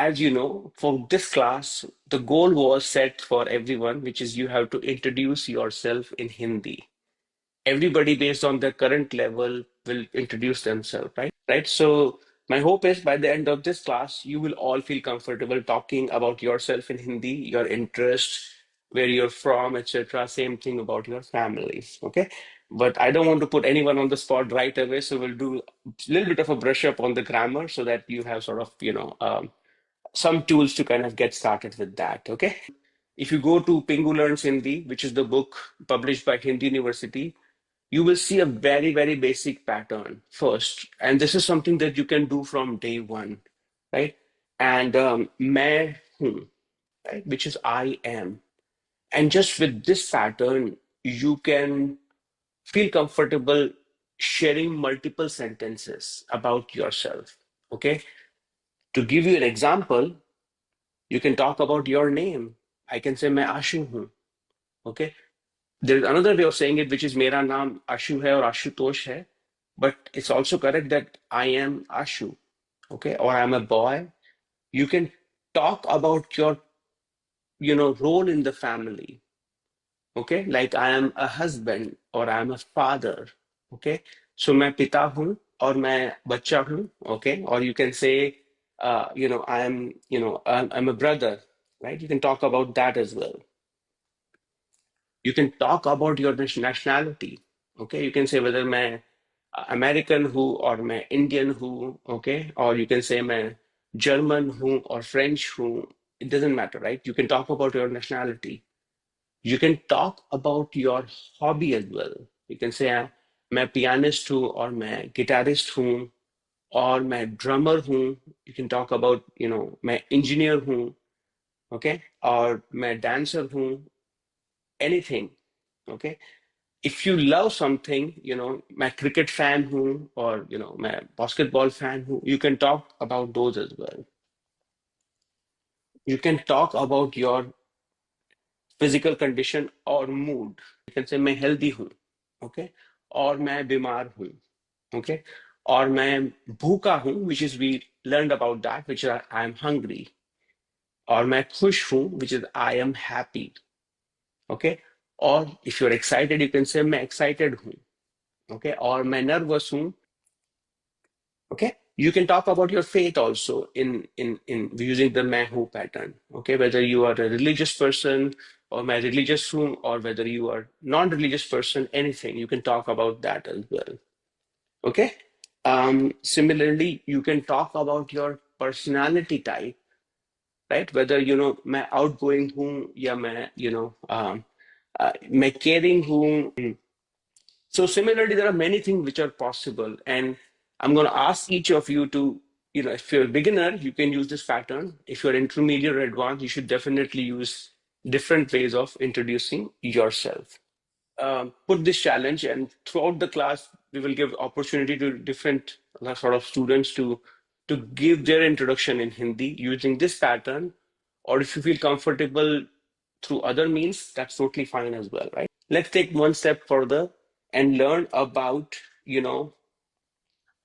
as you know, for this class, the goal was set for everyone, which is you have to introduce yourself in Hindi. Everybody based on their current level will introduce themselves, right? So my hope is by the end of this class, you will all feel comfortable talking about yourself in Hindi, your interests, where you're from, etc. Same thing about your families, okay? But I don't want to put anyone on the spot right away, so we'll do a little bit of a brush up on the grammar so that you have sort of, some tools to kind of get started with that, okay? If you go to Pingu Learns Hindi, which is the book published by Hindi University, you will see a very, very basic pattern first. And this is something that you can do from day one, right? And main hoon, right? Which is I am. And just with this pattern, you can feel comfortable sharing multiple sentences about yourself, okay? To give you an example, you can talk about your name. I can say, मैं आशु हूँ, okay? There's another way of saying it, which is मेरा नाम आशु है और आशुतोष है. But it's also correct that I am Ashu, okay, or I'm a boy. You can talk about your, role in the family, okay, like I am a husband or I'm a father, okay. So मैं पिता हूँ और मैं बच्चा हूँ, okay, or you can say, I'm a brother, right? You can talk about that as well. You can talk about your nationality, okay. You can say whether मैं American हूँ और मैं इंडियन हूँ, ओके, और यू कैन से मैं German हूँ और French हूँ. It doesn't matter, right? You can talk about your nationality. You can talk about your hobby as well. You can say मैं पियानिस्ट हूँ और मैं गिटारिस्ट हूँ और मैं ड्रमर हूँ. यू कैन टॉक अबाउट, मैं इंजीनियर हूँ, ओके, और मैं डांसर हूँ. Anything, okay. If you love something, मैं cricket fan हूँ or मैं basketball fan हूँ, you can talk about those as well. You can talk about your physical condition or mood. You can say मैं healthy हूँ, okay, और मैं बीमार हूँ, okay, और मैं भूखा हूँ, which is we learned about that, which is I am hungry, और मैं खुश हूँ, which is I am happy, okay, और if you're excited, you can say मैं excited हूँ, okay, और मैं nervous हूँ. Okay, you can talk about your faith also in using the मैं हूँ pattern. Okay, whether you are a religious person or मैं religious हूँ, or whether you are non-religious person, anything you can talk about that as well. Okay. Similarly, you can talk about your personality type, right? Whether मैं outgoing हूँ या मैं मैं caring हूँ. So similarly, there are many things which are possible, and I'm going to ask each of you to, if you're a beginner, you can use this pattern. If you're intermediate or advanced, you should definitely use different ways of introducing yourself. Put this challenge, and throughout the class, we will give opportunity to different sort of students to give their introduction in Hindi using this pattern. Or if you feel comfortable through other means, that's totally fine as well, right? Let's take one step further and learn about,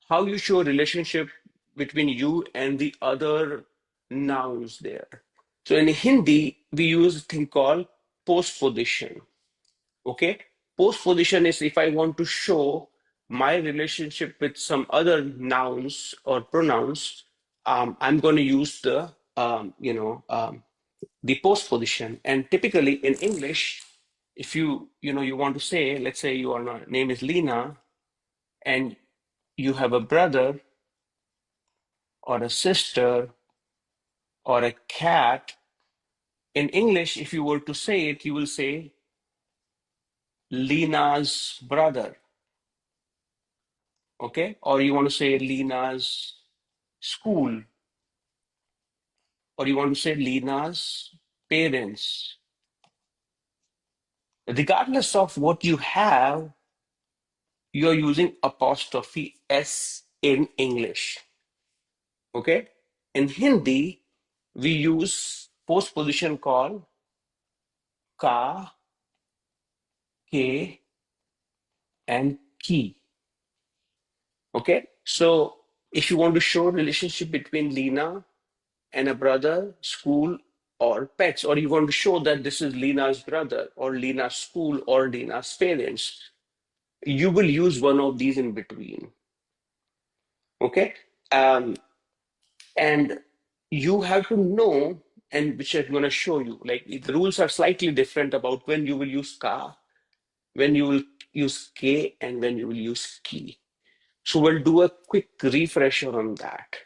how you show relationship between you and the other nouns there. So in Hindi, we use a thing called postposition. Okay, postposition is if I want to show my relationship with some other nouns or pronouns, I'm going to use the postposition. And typically in English, if you want to say, let's say your name is Lena, and you have a brother or a sister or a cat. In English, if you were to say it, you will say Lena's brother, okay? Or you want to say Lena's school, or you want to say Lena's parents. Regardless of what you have, you're using apostrophe S in English, okay? In Hindi, we use postposition called ka, ke, and ki. Okay, so if you want to show relationship between Lena and a brother, school, or pets, or you want to show that this is Lena's brother, or Lena's school, or Lena's parents, you will use one of these in between. Okay. Um, and you have to know, and which I'm going to show you, like the rules are slightly different about when you will use ka, when you will use ke, and when you will use ki. So we'll do a quick refresher on that.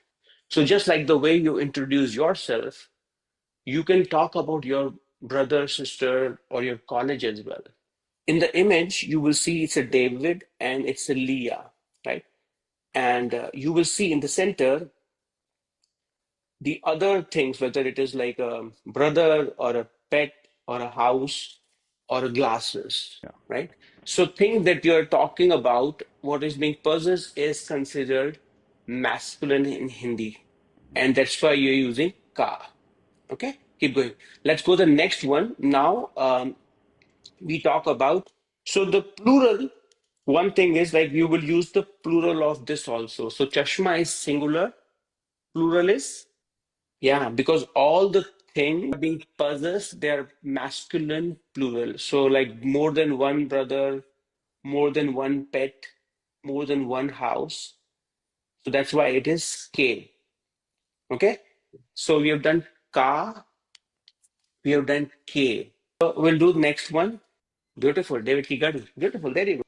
So just like the way you introduce yourself, you can talk about your brother, sister, or your college as well. In the image, you will see it's a David and it's a Leah, right? And you will see in the center the other things, whether it is like a brother or a pet or a house or a glasses, Yeah. right? So thing that you're talking about, what is being possessed is considered masculine in Hindi. And that's why you're using ka. Okay, keep going. Let's go to the next one. Now we talk about, so the plural, one thing is like you will use the plural of this also. So chashma is singular, plural is, yeah, because all the things being possessed, they're masculine plural. So like more than one brother, more than one pet, more than one house. So that's why it is K. Okay. So we have done ka, we have done K. So we'll do the next one. Beautiful. David ki gadi. Beautiful. There you go.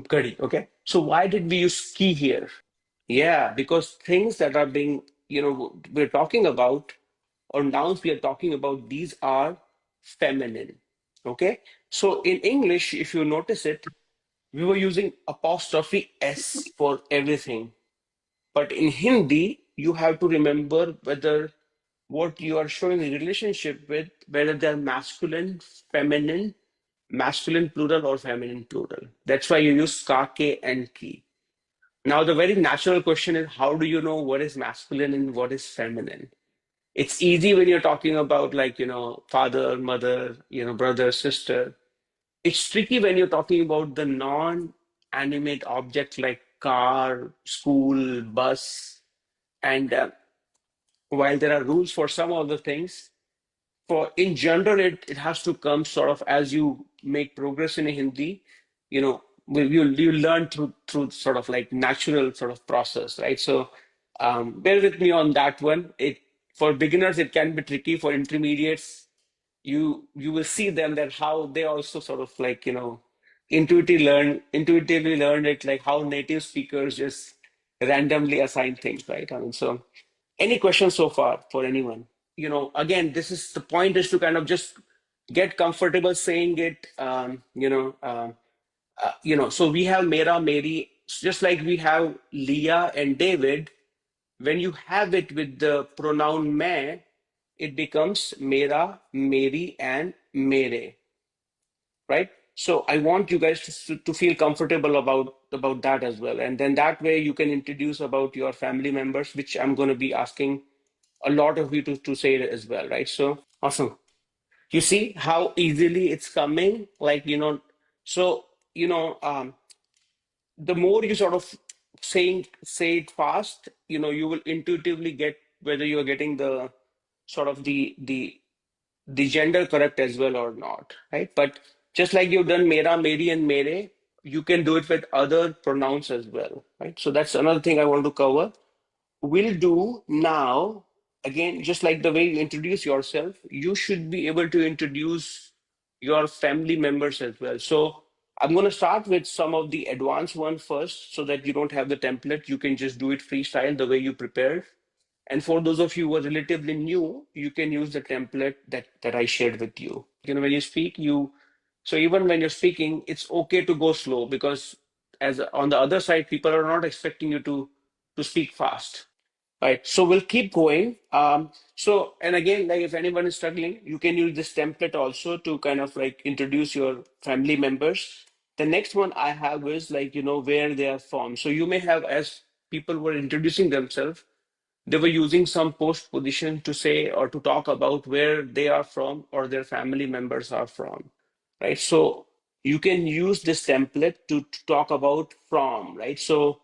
Gadi. Okay. So why did we use ki here? Yeah, because things that are being, we're talking about, or nouns we are talking about, these are feminine. Okay. So in English, if you notice it, we were using apostrophe S for everything. But in Hindi, you have to remember whether what you are showing a relationship with, whether they're masculine, feminine, masculine plural, or feminine plural. That's why you use ka, ke, and ki. Now, the very natural question is, how do you know what is masculine and what is feminine? It's easy when you're talking about like, father, mother, brother, sister. It's tricky when you're talking about the non-animate object like car, school, bus. And while there are rules for some of the things, for in general, it has to come sort of as you make progress in Hindi, you learn through sort of like natural sort of process, right? So bear with me on that one. It For beginners it can be tricky. For intermediates, you will see them that how they also sort of like intuitively learn it, like how native speakers just randomly assign things, right? I mean, so any questions so far for anyone? Again, this is the point, is to kind of just get comfortable saying it. So we have Mera, Mary, just like we have Leah and David. When you have it with the pronoun मैं, it becomes Mera, Mary, and Mere, right? So I want you guys to feel comfortable about that as well, and then that way you can introduce about your family members, which I'm going to be asking a lot of you to say it as well, right? So awesome. You see how easily it's coming, like so the more you sort of say it fast, you will intuitively get whether you are getting the sort of the gender correct as well or not, right? But just like you've done mera, meri, and mere, you can do it with other pronouns as well, right? So that's another thing I want to cover. We'll do now, again, just like the way you introduce yourself, you should be able to introduce your family members as well. So I'm going to start with some of the advanced ones first so that you don't have the template. You can just do it freestyle the way you prepared. And for those of you who are relatively new, you can use the template that I shared with you. When you speak, so even when you're speaking, it's okay to go slow, because as on the other side, people are not expecting you to speak fast. Right, so we'll keep going. And again, like if anyone is struggling, you can use this template also to kind of like introduce your family members. The next one I have is like, where they are from. So you may have, as people were introducing themselves, they were using some post position to say or to talk about where they are from or their family members are from, right? So you can use this template to talk about from, right? So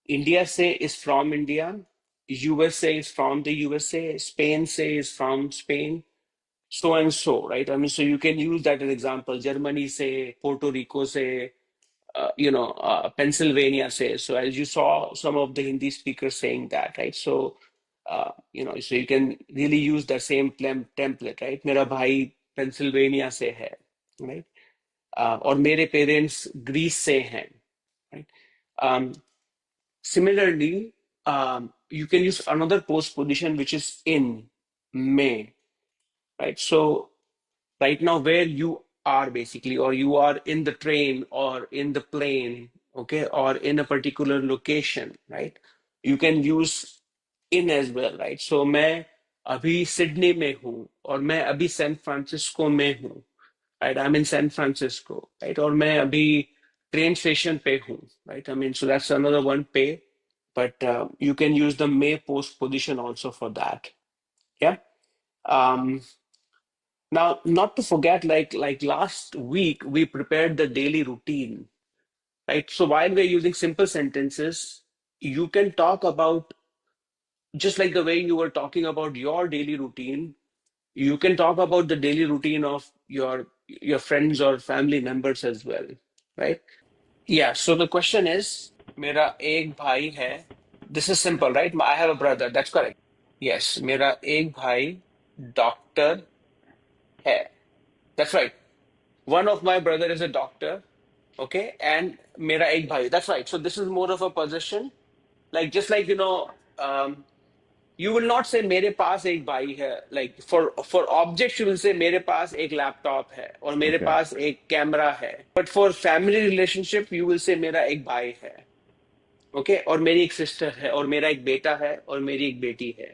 India say is from India. USA is from the USA, Spain say is from Spain, so and so, right? I mean, so you can use that as example. Germany say, Puerto Rico say, Pennsylvania says. So as you saw, some of the Hindi speakers saying that, right? So, so you can really use the same template, right? मेरा भाई Pennsylvania से है, right? और मेरे parents Greece से हैं, right? Um, Similarly, you can use another postposition which is in, may, right? So right now where you are basically, or you are in the train or in the plane, okay, or in a particular location, right? You can use in as well, right? So मैं अभी Sydney में हूँ और मैं अभी San Francisco में हूँ, right? I'm in San Francisco, right? और मैं अभी ट्रेन स्टेशन पे हूँ, right? I mean, so that's another one pay, but you can use the may post position also for that. Yeah. Um, Now, not to forget, like last week, we prepared the daily routine, right? So while we're using simple sentences, you can talk about just like the way you were talking about your daily routine, you can talk about the daily routine of your friends or family members as well, right? Yeah. So the question is, मेरा एक भाई है. This is simple, right? I have a brother. That's correct. Yes, मेरा एक भाई doctor है. That's right. One of my brother is a doctor, okay, and mera ek bhai. That's right. So this is more of a possession, like just like you will not say mere paas ek bhai hai. Like for objects, you will say mere paas ek laptop hai or mere Okay. paas ek camera hai. But for family relationship, you will say mera ek bhai hai, okay, or meri ek sister hai, or mera ek beta hai, or meri ek beti hai.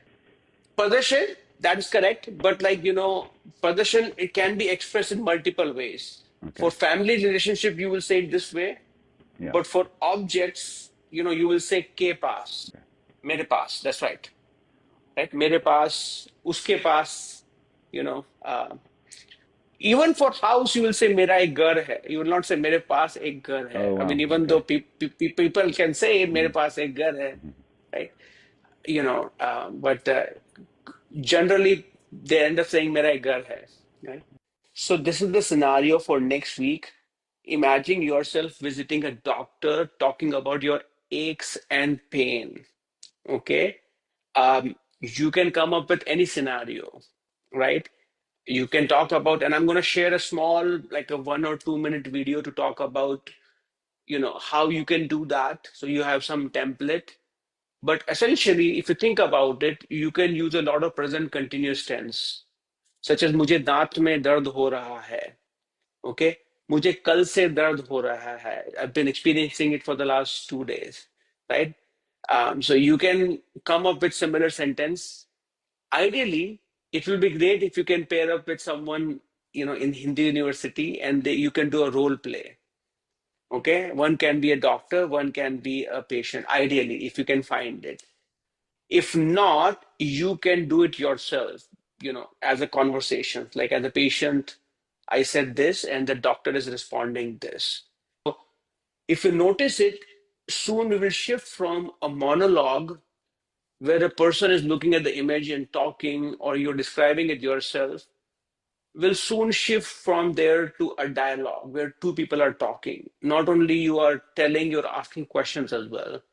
Possession, that is correct, but possession, it can be expressed in multiple ways. Okay. For family relationship, you will say it this way, Yeah. but for objects, you will say ke paas, Okay. mere paas. That's right, right? Mere paas, uske paas. You know, even for house, you will say mera ek ghar hai. You will not say mere paas ek ghar hai. Oh I wow. mean, even Okay. though people can say mere paas ek ghar hai, right? But generally they end up saying mera ek ghar hai, right? So this is the scenario for next week. Imagine yourself visiting a doctor talking about your aches and pain. Okay. You can come up with any scenario, right? You can talk about, and I'm going to share a small, like a 1 or 2 minute video to talk about, how you can do that. So you have some template. But essentially, if you think about it, you can use a lot of present continuous tense, such as मुझे दांत में दर्द हो रहा है. Okay, मुझे कल से दर्द हो रहा है. I've been experiencing it for the last 2 days, right? So you can come up with similar sentence. Ideally, it will be great if you can pair up with someone, in Hindi university, and you can do a role play. Okay, one can be a doctor, one can be a patient. Ideally, if you can find it. If not, you can do it yourself, as a conversation. Like as a patient, I said this, and the doctor is responding this. If you notice it, soon we will shift from a monologue where a person is looking at the image and talking, or you're describing it yourself, will soon shift from there to a dialogue where two people are talking. Not only you are telling, you're asking questions as well.